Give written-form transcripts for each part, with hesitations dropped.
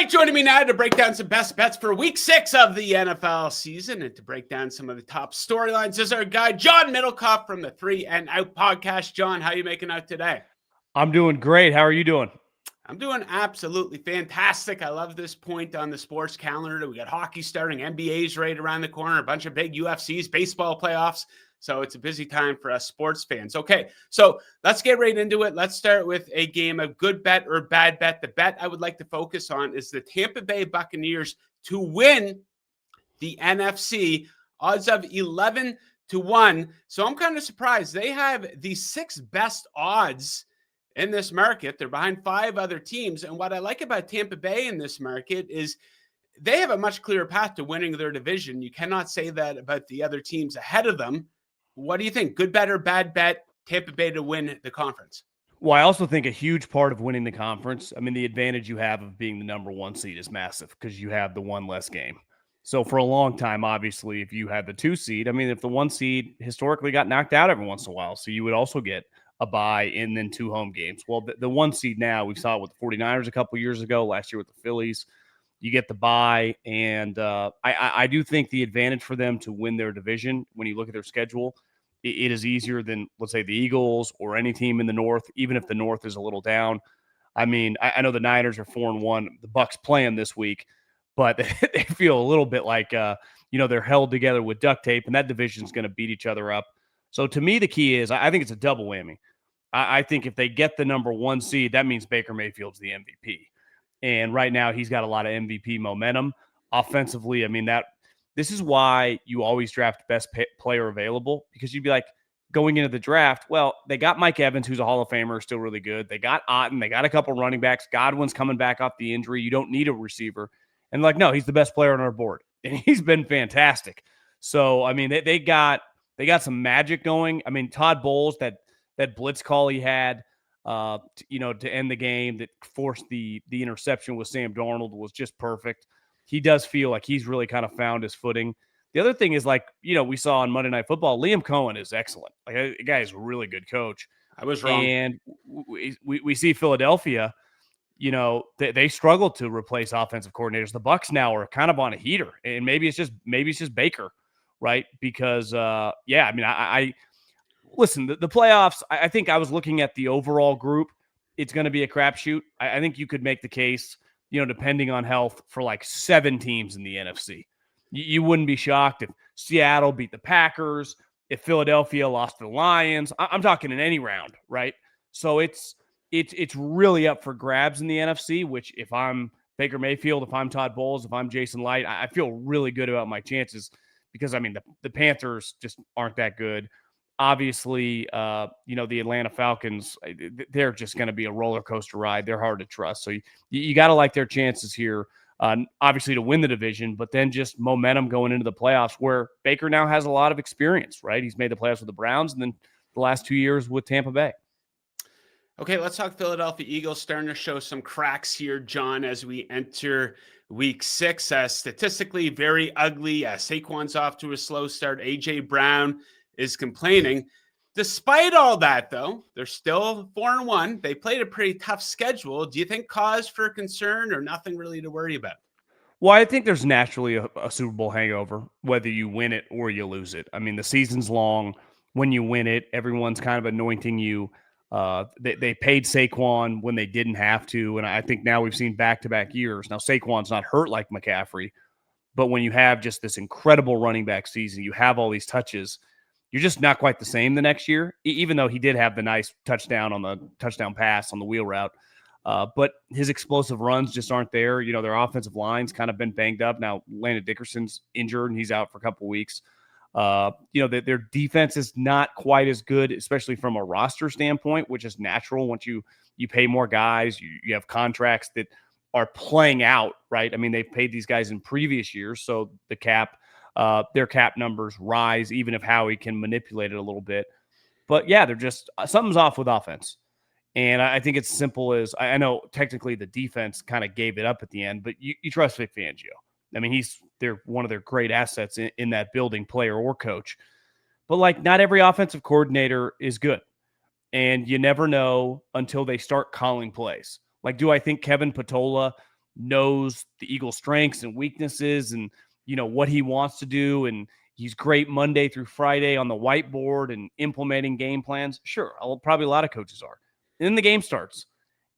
right, joining me now to break down some best bets for week 6 of the NFL season and to break down some of the top storylines is our guy, John Middlekauff from the 3 and Out podcast. John, how are you making out today? I'm doing great. How are you doing? I'm doing absolutely fantastic. I love this point on the sports calendar. We got hockey starting, NBA's right around the corner, a bunch of big UFCs, baseball playoffs. So it's a busy time for us sports fans. Okay, so let's get right into it. Let's start with a game of good bet or bad bet. The bet I would like to focus on is the Tampa Bay Buccaneers to win the NFC, odds of 11-1. So I'm kind of surprised. They have the 6th best odds in this market. They're behind 5 other teams. And what I like about Tampa Bay in this market is they have a much clearer path to winning their division. You cannot say that about the other teams ahead of them. What do you think? Good bet or bad bet, Tampa Bay to win the conference? Well, I also think a huge part of winning the conference, I mean, the advantage you have of being the number 1 seed is massive because you have the one less game. So for a long time, obviously, if you had the 2 seed, I mean, if the 1 seed historically got knocked out every once in a while, so you would also get a bye and then 2 home games. Well, the 1 seed now, we saw it with the 49ers a couple years ago, last year with the Phillies. You get the bye, and I do think the advantage for them to win their division, when you look at their schedule, it is easier than, let's say, the Eagles or any team in the North, even if the North is a little down. I mean, I know the Niners are 4-1. The Bucs play them this week, but they feel a little bit like, they're held together with duct tape, and that division is going to beat each other up. So to me, the key is I think it's a double whammy. I think if they get the number 1 seed, that means Baker Mayfield's the MVP. And right now, he's got a lot of MVP momentum. Offensively, I mean, this is why you always draft best player available, because you'd be like, going into the draft, well, they got Mike Evans, who's a Hall of Famer, still really good. They got Otten. They got a couple running backs. Godwin's coming back off the injury. You don't need a receiver. And like, no, he's the best player on our board. And he's been fantastic. So, I mean, they got some magic going. I mean, Todd Bowles, that blitz call he had, to end the game that forced the interception with Sam Darnold was just perfect. He does feel like he's really kind of found his footing. The other thing is, like, we saw on Monday Night Football, Liam Cohen is excellent. Like, the guy is a really good coach. I was wrong. And we see Philadelphia, they struggle to replace offensive coordinators. The Bucs now are kind of on a heater, and maybe it's just Baker, right? Because, I listen, the playoffs, I think I was looking at the overall group. It's going to be a crapshoot. I think you could make the case, depending on health, for like 7 teams in the NFC. You wouldn't be shocked if Seattle beat the Packers, if Philadelphia lost to the Lions. I'm talking in any round, right? So it's really up for grabs in the NFC, which if I'm Baker Mayfield, if I'm Todd Bowles, if I'm Jason Light, I feel really good about my chances because, I mean, the Panthers just aren't that good. Obviously, the Atlanta Falcons, they're just going to be a roller coaster ride. They're hard to trust. So you got to like their chances here, obviously to win the division, but then just momentum going into the playoffs where Baker now has a lot of experience, right? He's made the playoffs with the Browns and then the last 2 years with Tampa Bay. Okay, let's talk Philadelphia Eagles starting to show some cracks here, John, as we enter week 6. Statistically, very ugly. Saquon's off to a slow start. A.J. Brown is complaining. Despite all that, though, they're still 4-1. They played a pretty tough schedule. Do you think cause for concern or nothing really to worry about? Well, I think there's naturally a Super Bowl hangover, whether you win it or you lose it. I mean, the season's long. When you win it, everyone's kind of anointing you. They paid Saquon when they didn't have to, and I think now we've seen back-to-back years. Now, Saquon's not hurt like McCaffrey, but when you have just this incredible running back season, you have all these touches, you're just not quite the same the next year, even though he did have the nice touchdown on the touchdown pass on the wheel route. But his explosive runs just aren't there. Their offensive line's kind of been banged up. Now, Landon Dickerson's injured, and he's out for a couple weeks. Their defense is not quite as good, especially from a roster standpoint, which is natural once you pay more guys. You have contracts that are playing out, right? I mean, they've paid these guys in previous years, so the cap – their cap numbers rise, even if Howie can manipulate it a little bit. But yeah, they're just something's off with offense. And I think it's simple as I know technically the defense kind of gave it up at the end, but you trust Vic Fangio. I mean, they're one of their great assets in that building, player or coach. But like, not every offensive coordinator is good. And you never know until they start calling plays. Like, do I think Kevin Patola knows the Eagles' strengths and weaknesses and, what he wants to do. And he's great Monday through Friday on the whiteboard and implementing game plans. Sure, probably a lot of coaches are. And then the game starts,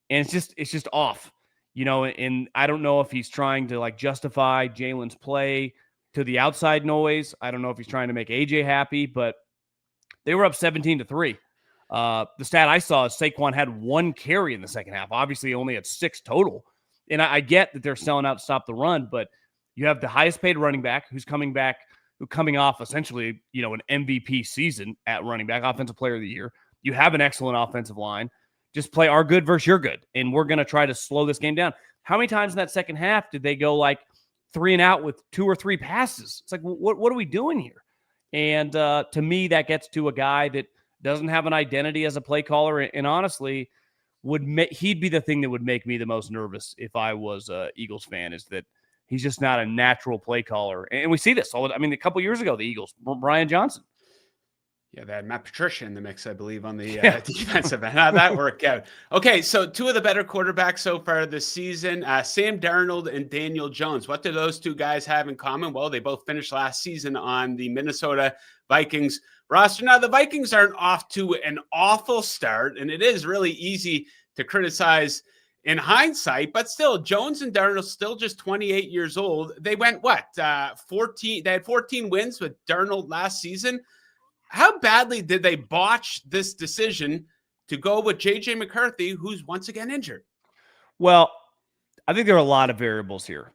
and it's just off, and I don't know if he's trying to like justify Jalen's play to the outside noise. I don't know if he's trying to make AJ happy, but they were up 17-3. The stat I saw is Saquon had 1 carry in the second half. Obviously, he only had 6 total. And I get that they're selling out to stop the run, but you have the highest paid running back who's coming off essentially, an MVP season at running back, offensive player of the year. You have an excellent offensive line. Just play our good versus your good, and we're going to try to slow this game down. How many times in that second half did they go like 3 and out with 2 or 3 passes? It's like, what are we doing here? And to me, that gets to a guy that doesn't have an identity as a play caller, and honestly, he'd be the thing that would make me the most nervous if I was a Eagles fan, is that he's just not a natural play caller. And we see this. A couple years ago, the Eagles, Brian Johnson. Yeah, they had Matt Patricia in the mix, I believe, on the defensive end. How'd that work out? Okay, so 2 of the better quarterbacks so far this season, Sam Darnold and Daniel Jones. What do those 2 guys have in common? Well, they both finished last season on the Minnesota Vikings roster. Now, the Vikings aren't off to an awful start, and it is really easy to criticize in hindsight, but still, Jones and Darnold still just 28 years old. They went, 14? They had 14 wins with Darnold last season. How badly did they botch this decision to go with J.J. McCarthy, who's once again injured? Well, I think there are a lot of variables here.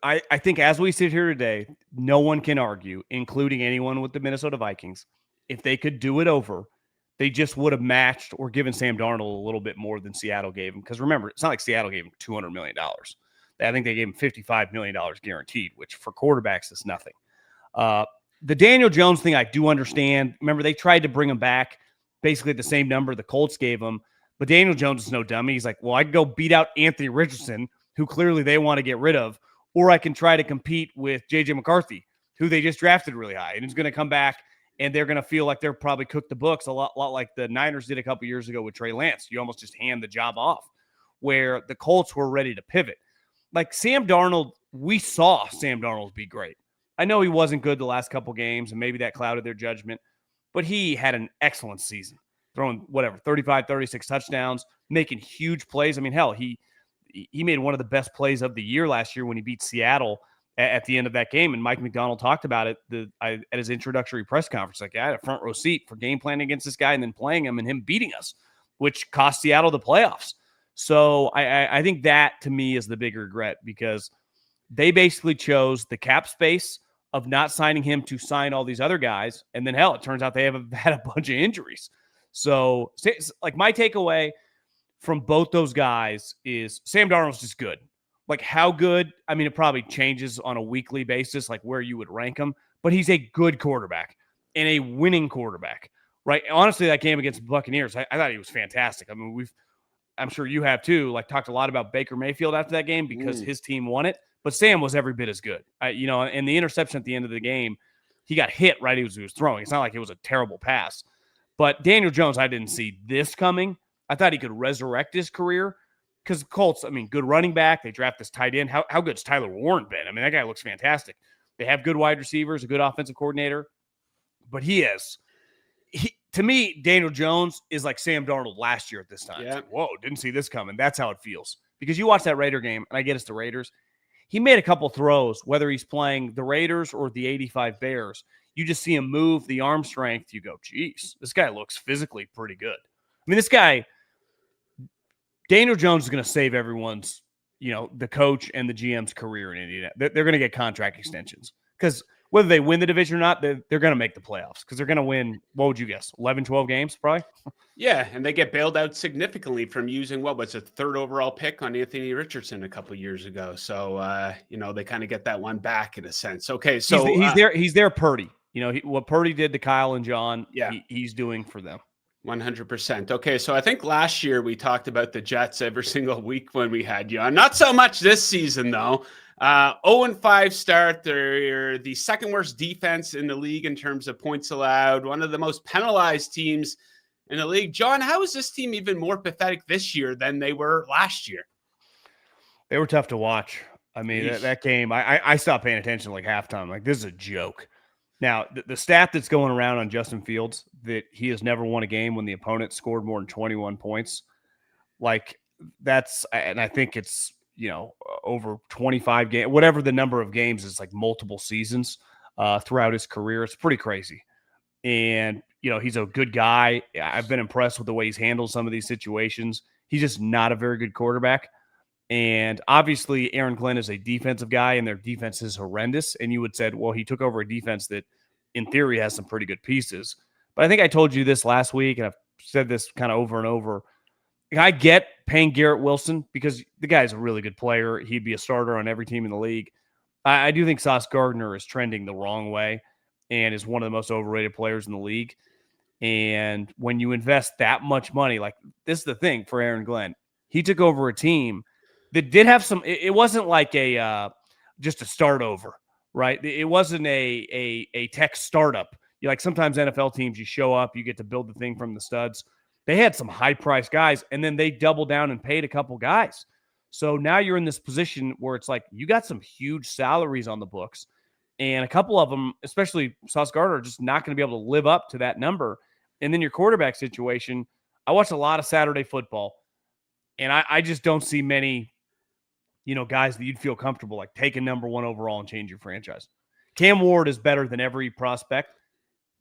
I think as we sit here today, no one can argue, including anyone with the Minnesota Vikings, if they could do it over, they just would have matched or given Sam Darnold a little bit more than Seattle gave him. Because remember, it's not like Seattle gave him $200 million. I think they gave him $55 million guaranteed, which for quarterbacks is nothing. The Daniel Jones thing, I do understand. Remember, they tried to bring him back basically at the same number the Colts gave him. But Daniel Jones is no dummy. He's like, well, I can go beat out Anthony Richardson, who clearly they want to get rid of, or I can try to compete with J.J. McCarthy, who they just drafted really high. And he's going to come back, and they're going to feel like they're probably cooked the books a lot like the Niners did a couple years ago with Trey Lance. You almost just hand the job off, where the Colts were ready to pivot. Like Sam Darnold, we saw Sam Darnold be great. I know he wasn't good the last couple games, and maybe that clouded their judgment, but he had an excellent season, throwing 35, 36 touchdowns, making huge plays. I mean, hell, he made one of the best plays of the year last year when he beat Seattle at the end of that game, and Mike McDonald talked about it at his introductory press conference. Like, I had a front row seat for game planning against this guy and then playing him and him beating us, which cost Seattle the playoffs. So I think that, to me, is the big regret, because they basically chose the cap space of not signing him to sign all these other guys. And then, hell, it turns out they have had a bunch of injuries. So, like, my takeaway from both those guys is Sam Darnold's just good. Like, how good? I mean, it probably changes on a weekly basis, like where you would rank him, but he's a good quarterback and a winning quarterback, right? Honestly, that game against the Buccaneers, I thought he was fantastic. I mean, I'm sure you have too, like, talked a lot about Baker Mayfield after that game because his team won it. But Sam was every bit as good, and the interception at the end of the game, he got hit right as he was throwing. It's not like it was a terrible pass. But Daniel Jones, I didn't see this coming. I thought he could resurrect his career because Colts, I mean, good running back. They draft this tight end. How good's Tyler Warren been? I mean, that guy looks fantastic. They have good wide receivers, a good offensive coordinator. But to me, Daniel Jones is like Sam Darnold last year at this time. Yeah. Like, whoa, didn't see this coming. That's how it feels. Because you watch that Raider game, and I get it's the Raiders. He made a couple throws, whether he's playing the Raiders or the 85 Bears. You just see him move, the arm strength. You go, geez, this guy looks physically pretty good. I mean, this guy, Daniel Jones, is going to save everyone's, the coach and the GM's career in Indiana. They're going to get contract extensions because whether they win the division or not, they're going to make the playoffs because they're going to win, what would you guess, 11, 12 games probably? Yeah, and they get bailed out significantly from using what was a 3rd overall pick on Anthony Richardson a couple years ago. So, they kind of get that one back in a sense. Okay, so he's there Purdy. What Purdy did to Kyle and John, he's doing for them. 100%. Okay, so I think last year we talked about the Jets every single week when we had you on. Not so much this season, though. 0-5 start. They're the 2nd worst defense in the league in terms of points allowed. One of the most penalized teams in the league. John, how is this team even more pathetic this year than they were last year? They were tough to watch. I mean, that game, I stopped paying attention like halftime. Like, this is a joke. Now, the stat that's going around on Justin Fields, that he has never won a game when the opponent scored more than 21 points, like, and I think it's, over 25 games, whatever the number of games is, like multiple seasons throughout his career. It's pretty crazy. And, he's a good guy. I've been impressed with the way he's handled some of these situations. He's just not a very good quarterback. And obviously, Aaron Glenn is a defensive guy, and their defense is horrendous. And you would said, well, he took over a defense that, in theory, has some pretty good pieces. But I think I told you this last week, and I've said this kind of over and over. I get paying Garrett Wilson because the guy's a really good player. He'd be a starter on every team in the league. I do think Sauce Gardner is trending the wrong way and is one of the most overrated players in the league. And when you invest that much money, like, this is the thing for Aaron Glenn. He took over a team that did have some, it wasn't like just a start over, right? It wasn't a tech startup. Like, sometimes NFL teams, you show up, you get to build the thing from the studs. They had some high priced guys, and then they doubled down and paid a couple guys. So now you're in this position where it's like, you got some huge salaries on the books, and a couple of them, especially Sauce Gardner, are just not going to be able to live up to that number. And then your quarterback situation, I watched a lot of Saturday football, and I just don't see many, guys that you'd feel comfortable like taking number one overall and change your franchise. Cam Ward is better than every prospect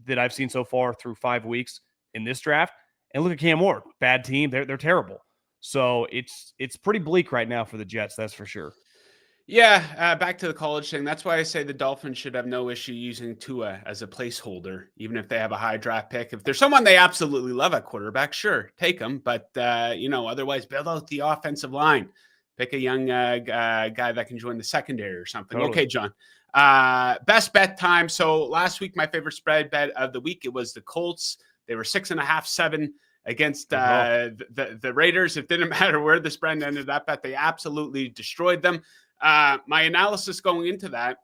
that I've seen so far through 5 weeks in this draft. And look at Cam Ward, bad team. They're terrible. So it's pretty bleak right now for the Jets. That's for sure. Yeah, back to the college thing. That's why I say the Dolphins should have no issue using Tua as a placeholder, even if they have a high draft pick. If there's someone they absolutely love at quarterback, sure, take them. But, otherwise build out the offensive line. Pick a young guy that can join the secondary or something. Totally. Okay, John. Best bet time. So last week, my favorite spread bet of the week, it was the Colts. They were 6.5, 7 against the Raiders. It didn't matter where the spread ended up at. They absolutely destroyed them. My analysis going into that,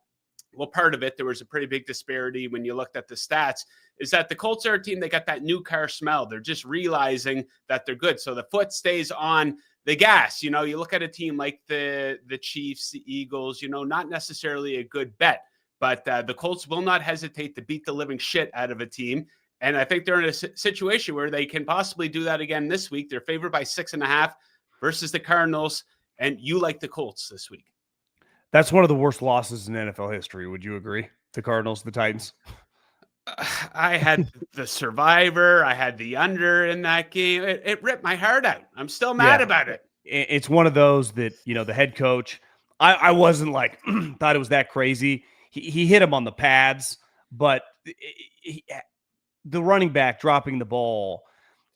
well, part of it, there was a pretty big disparity when you looked at the stats, is that the Colts are a team, they got that new car smell. They're just realizing that they're good. So the foot stays on the gas. You look at a team like the Chiefs, the Eagles, not necessarily a good bet, but the Colts will not hesitate to beat the living shit out of a team. And I think they're in a situation where they can possibly do that again this week. They're favored by 6.5 versus the Cardinals. And you like the Colts this week. That's one of the worst losses in NFL history. Would you agree? The Cardinals, the Titans. I had the survivor. I had the under in that game. It ripped my heart out. I'm still mad about it. It's one of those that, the head coach, I wasn't like, thought it was that crazy. He hit him on the pads, but the running back dropping the ball,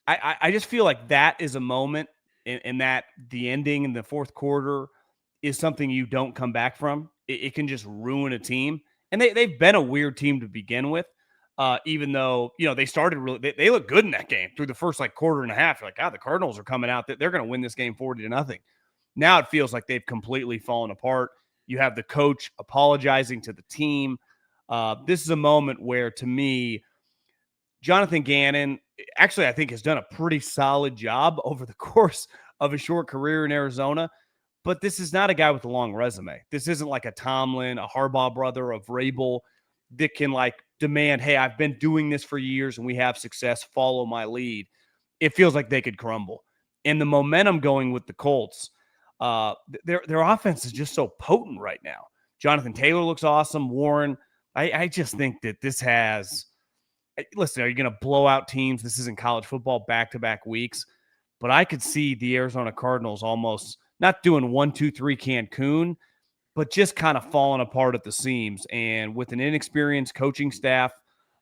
I just feel like that is a moment and that the ending in the fourth quarter is something you don't come back from. It can just ruin a team. And they've been a weird team to begin with, even though, they started really, they look good in that game through the first quarter and a half. You're like, God, the Cardinals are coming out. They're going to win this game 40-0. Now it feels like they've completely fallen apart. You have the coach apologizing to the team. This is a moment where, to me, Jonathan Gannon actually, I think, has done a pretty solid job over the course of a short career in Arizona. But this is not a guy with a long resume. This isn't like a Tomlin, a Harbaugh brother of Vrabel that can demand, hey, I've been doing this for years and we have success. Follow my lead. It feels like they could crumble. And the momentum going with the Colts, their offense is just so potent right now. Jonathan Taylor looks awesome. Warren, I just think that this has – listen, are you going to blow out teams? This isn't college football back-to-back weeks. But I could see the Arizona Cardinals almost – not doing 1, 2, 3 Cancun, but just kind of falling apart at the seams. And with an inexperienced coaching staff,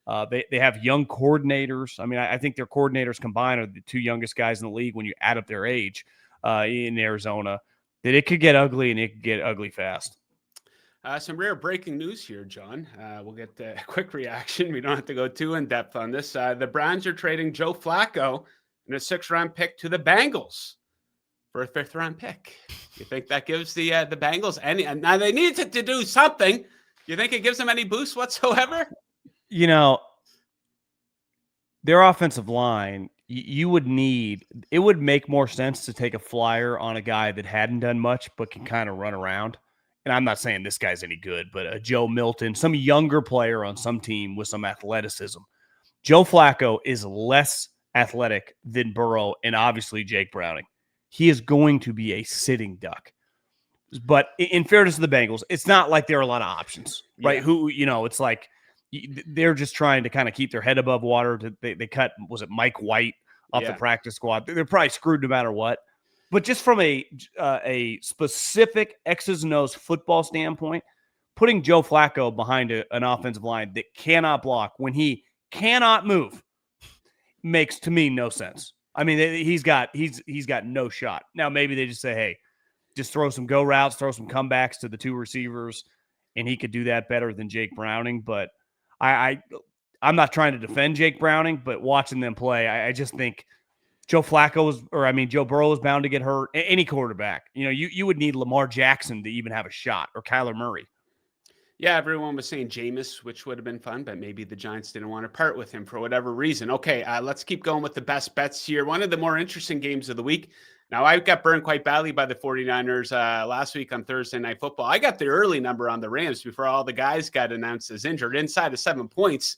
they have young coordinators. I mean, I think their coordinators combined are the two youngest guys in the league when you add up their age in Arizona, that it could get ugly, and it could get ugly fast. Some rare breaking news here, John. We'll get a quick reaction. We don't have to go too in depth on this. The Browns are trading Joe Flacco and a 6th-round pick to the Bengals for a 5th-round pick. You think that gives the Bengals any? Now they need to do something. You think it gives them any boost whatsoever? Their offensive line, you would need, it would make more sense to take a flyer on a guy that hadn't done much but can kind of run around. And I'm not saying this guy's any good, but a Joe Milton, some younger player on some team with some athleticism. Joe Flacco is less athletic than Burrow and obviously Jake Browning. He is going to be a sitting duck. But in fairness to the Bengals, it's not like there are a lot of options, right? It's like they're just trying to kind of keep their head above water. They cut, was it Mike White off the practice squad? They're probably screwed no matter what. But just from a specific X's and O's football standpoint, putting Joe Flacco behind an offensive line that cannot block when he cannot move makes to me no sense. I mean, he's got no shot. Now maybe they just say, hey, just throw some go routes, throw some comebacks to the two receivers, and he could do that better than Jake Browning. But I'm not trying to defend Jake Browning, but watching them play, I just think Joe Burrow is bound to get hurt. Any quarterback, you would need Lamar Jackson to even have a shot, or Kyler Murray. Yeah, everyone was saying Jameis, which would have been fun, but maybe the Giants didn't want to part with him for whatever reason. Okay, let's keep going with the best bets here. One of the more interesting games of the week. Now, I got burned quite badly by the 49ers last week on Thursday Night Football. I got the early number on the Rams before all the guys got announced as injured inside of 7 points.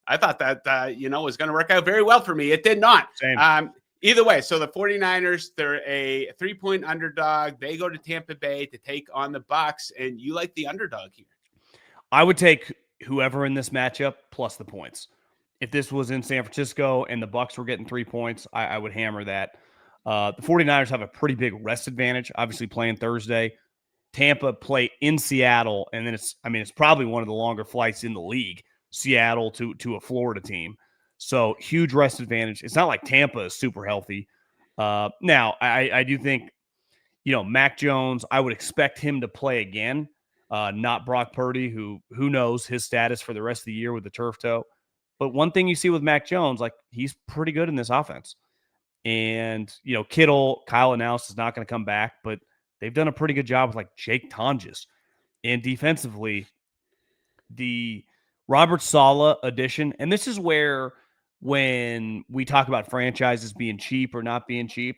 I thought that, was going to work out very well for me. It did not. Same. Either way, so the 49ers, they're a 3-point underdog. They go to Tampa Bay to take on the Bucs, and you like the underdog here. I would take whoever in this matchup plus the points. If this was in San Francisco and the Bucs were getting 3 points, I would hammer that. The 49ers have a pretty big rest advantage, obviously playing Thursday. Tampa play in Seattle, and then it's probably one of the longer flights in the league, Seattle to a Florida team. So huge rest advantage. It's not like Tampa is super healthy. Now, I do think, Mac Jones, I would expect him to play again, not Brock Purdy, who knows his status for the rest of the year with the turf toe. But one thing you see with Mac Jones, like he's pretty good in this offense. And, Kittle, Kyle announced is not going to come back, but they've done a pretty good job with like Jake Tonjes. And defensively, the Robert Saleh addition, and this is where when we talk about franchises being cheap or not being cheap,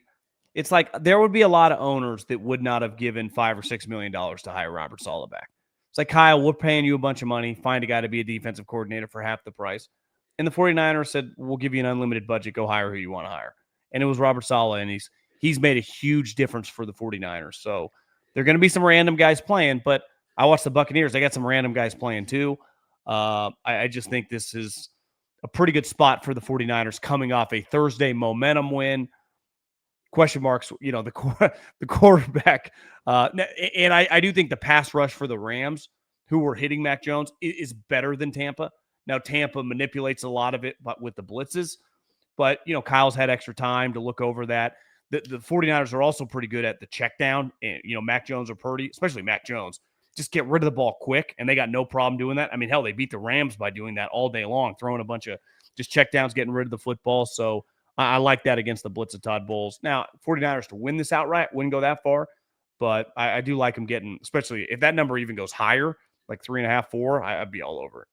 it's like there would be a lot of owners that would not have given $5 or $6 million to hire Robert Saleh back. It's like, Kyle, we're paying you a bunch of money. Find a guy to be a defensive coordinator for half the price. And the 49ers said, we'll give you an unlimited budget. Go hire who you want to hire. And it was Robert Saleh, and he's made a huge difference for the 49ers. So there are going to be some random guys playing, but I watched the Buccaneers. They got some random guys playing too. I just think this is a pretty good spot for the 49ers coming off a Thursday momentum win. Question marks, the quarterback. And I do think the pass rush for the Rams, who were hitting Mac Jones, is better than Tampa. Now, Tampa manipulates a lot of it but with the blitzes. But, Kyle's had extra time to look over that. The 49ers are also pretty good at the check down. And, Mac Jones or Purdy, especially Mac Jones, just get rid of the ball quick, and they got no problem doing that. I mean, hell, they beat the Rams by doing that all day long, throwing a bunch of just check downs, getting rid of the football. So I like that against the blitz of Todd Bowles. Now, 49ers to win this outright wouldn't go that far, but I do like them getting, especially if that number even goes higher, like 3.5, 4, I'd be all over it.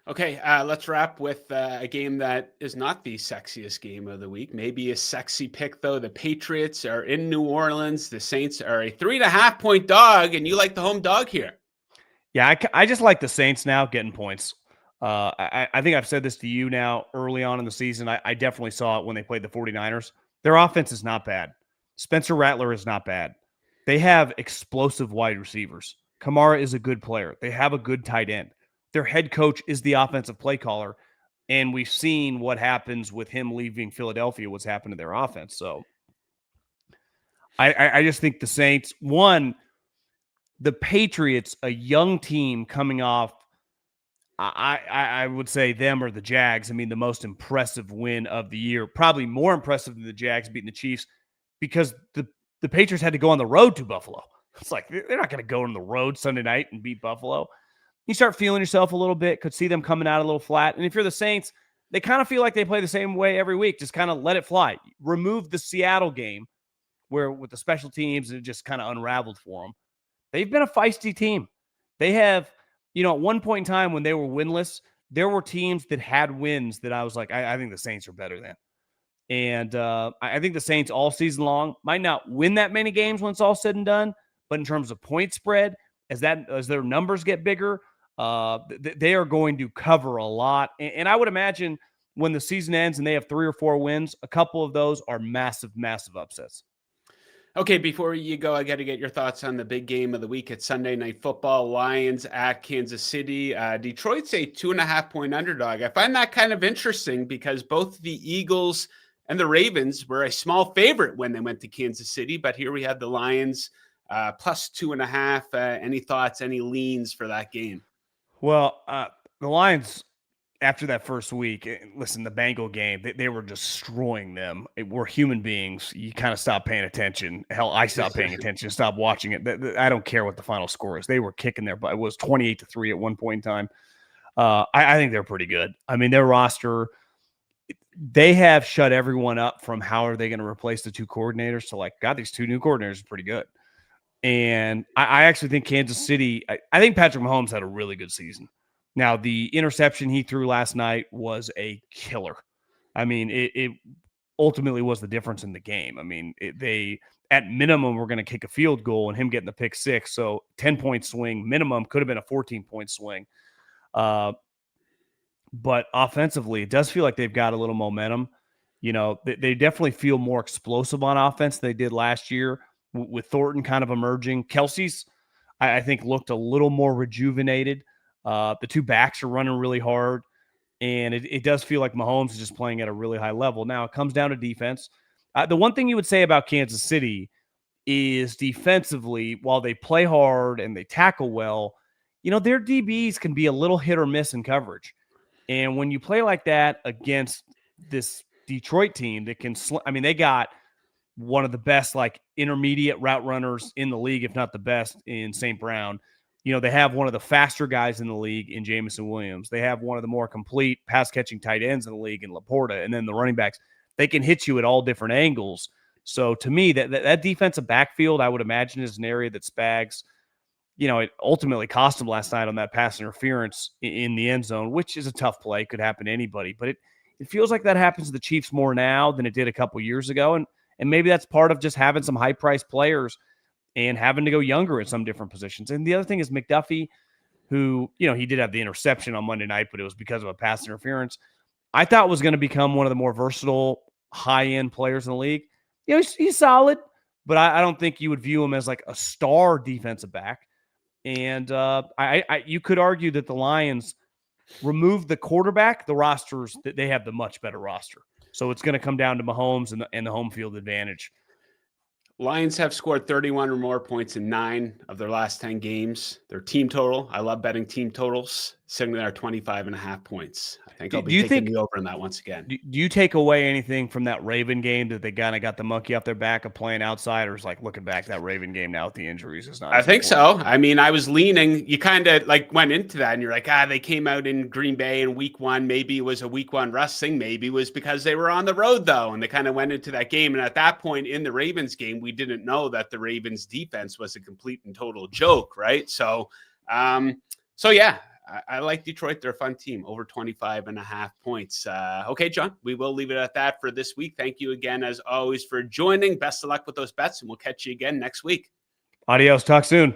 Okay, let's wrap with a game that is not the sexiest game of the week. Maybe a sexy pick, though. The Patriots are in New Orleans. The Saints are a 3.5-point dog, and you like the home dog here. Yeah, I just like the Saints now getting points. I think I've said this to you now early on in the season. I definitely saw it when they played the 49ers. Their offense is not bad. Spencer Rattler is not bad. They have explosive wide receivers. Kamara is a good player. They have a good tight end. Their head coach is the offensive play caller, and we've seen what happens with him leaving Philadelphia, what's happened to their offense. So I just think the Saints, the Patriots, a young team coming off, I would say them or the Jags. I mean, the most impressive win of the year, probably more impressive than the Jags beating the Chiefs, because the Patriots had to go on the road to Buffalo. It's like they're not going to go on the road Sunday night and beat Buffalo. You start feeling yourself a little bit, could see them coming out a little flat. And if you're the Saints, they kind of feel like they play the same way every week, just kind of let it fly. Remove the Seattle game where with the special teams, it just kind of unraveled for them. They've been a feisty team. They have, at one point in time when they were winless, there were teams that had wins that I was like, I think the Saints are better than. And I think the Saints all season long might not win that many games when it's all said and done, but in terms of point spread, as their numbers get bigger, they are going to cover a lot. And I would imagine when the season ends and they have 3 or 4 wins, a couple of those are massive, massive upsets. Okay, before you go, I got to get your thoughts on the big game of the week. It's Sunday Night Football, Lions at Kansas City. Detroit's a 2.5-point underdog. I find that kind of interesting because both the Eagles and the Ravens were a small favorite when they went to Kansas City, but here we have the Lions plus 2.5. Any thoughts, any leans for that game? Well, the Lions, after that first week, listen, the Bengal game, they were destroying them. We're human beings. You kind of stop paying attention. Hell, I stopped paying attention, stop watching it. I don't care what the final score is. They were kicking their butt. It was 28-3 at one point in time. I think they're pretty good. I mean, their roster, they have shut everyone up from how are they going to replace the 2 coordinators to God, these 2 new coordinators are pretty good. And I actually think Kansas City, I think Patrick Mahomes had a really good season. Now, the interception he threw last night was a killer. I mean, it ultimately was the difference in the game. I mean, they, at minimum, were going to kick a field goal and him getting the pick 6. So 10-point swing minimum could have been a 14-point swing. But offensively, it does feel like they've got a little momentum. You know, they definitely feel more explosive on offense than they did last year with Thornton kind of emerging. Kelsey's, I think, looked a little more rejuvenated. The 2 backs are running really hard, and it does feel like Mahomes is just playing at a really high level. Now, it comes down to defense. The one thing you would say about Kansas City is defensively, while they play hard and they tackle well, you know, their DBs can be a little hit or miss in coverage. And when you play like that against this Detroit team that can, they got one of the best intermediate route runners in the league, if not the best, in St. Brown. You know, they have one of the faster guys in the league in Jamison Williams. They have one of the more complete pass-catching tight ends in the league in Laporta. And then the running backs, they can hit you at all different angles. So to me, that defensive backfield, I would imagine, is an area that Spags, you know, it ultimately cost him last night on that pass interference in the end zone, which is a tough play. Could happen to anybody. But it feels like that happens to the Chiefs more now than it did a couple years ago. And maybe that's part of just having some high-priced players and having to go younger at some different positions. And the other thing is McDuffie, who, you know, he did have the interception on Monday night, but it was because of a pass interference. I thought was going to become one of the more versatile, high-end players in the league. You know, he's solid, but I don't think you would view him as a star defensive back. And you could argue that the Lions remove the quarterback, the rosters, that they have the much better roster. So it's going to come down to Mahomes and the home field advantage. Lions have scored 31 or more points in 9 of their last 10 games. Their team total, I love betting team totals, sitting there 25.5 points. I think I'll be taking the over in that once again. Do you take away anything from that Raven game that they kind of got the monkey off their back of playing outsiders? Looking back, that Raven game now with the injuries is not. I think so. I mean, I was leaning. You kind of went into that and you're they came out in Green Bay in week 1. Maybe it was a week 1 rust thing. Maybe it was because they were on the road though. And they kind of went into that game. And at that point in the Ravens game, we didn't know that the Ravens defense was a complete and total joke. Right. So, yeah. I like Detroit. They're a fun team, over 25.5 points. Okay, John, we will leave it at that for this week. Thank you again, as always, for joining. Best of luck with those bets, and we'll catch you again next week. Adios. Talk soon.